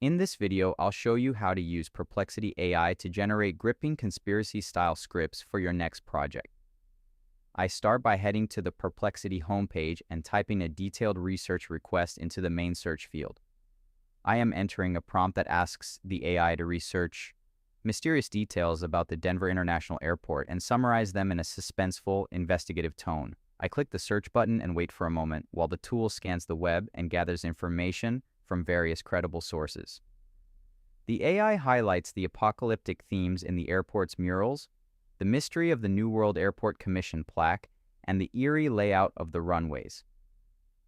In this video, I'll show you how to use Perplexity AI to generate gripping conspiracy-style scripts for your next project. I start by heading to the Perplexity homepage and typing a detailed research request into the main search field. I am entering a prompt that asks the AI to research mysterious details about the Denver International Airport and summarize them in a suspenseful, investigative tone. I click the search button and wait for a moment while the tool scans the web and gathers information from various credible sources. The AI highlights the apocalyptic themes in the airport's murals, the mystery of the New World Airport Commission plaque, and the eerie layout of the runways.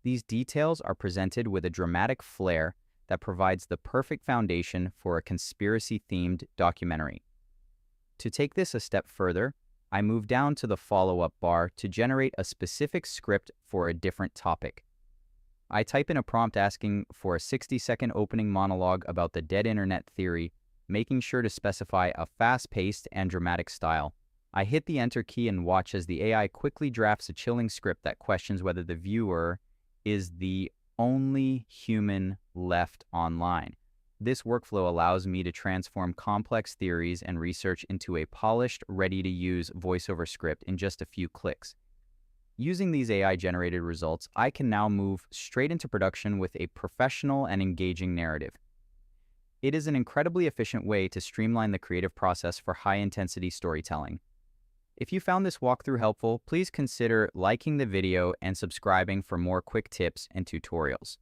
These details are presented with a dramatic flair that provides the perfect foundation for a conspiracy-themed documentary. To take this a step further, I move down to the follow-up bar to generate a specific script for a different topic. I type in a prompt asking for a 60-second opening monologue about the dead internet theory, making sure to specify a fast-paced and dramatic style. I hit the enter key and watch as the AI quickly drafts a chilling script that questions whether the viewer is the only human left online. This workflow allows me to transform complex theories and research into a polished, ready-to-use voiceover script in just a few clicks. Using these AI-generated results, I can now move straight into production with a professional and engaging narrative. It is an incredibly efficient way to streamline the creative process for high-intensity storytelling. If you found this walkthrough helpful, please consider liking the video and subscribing for more quick tips and tutorials.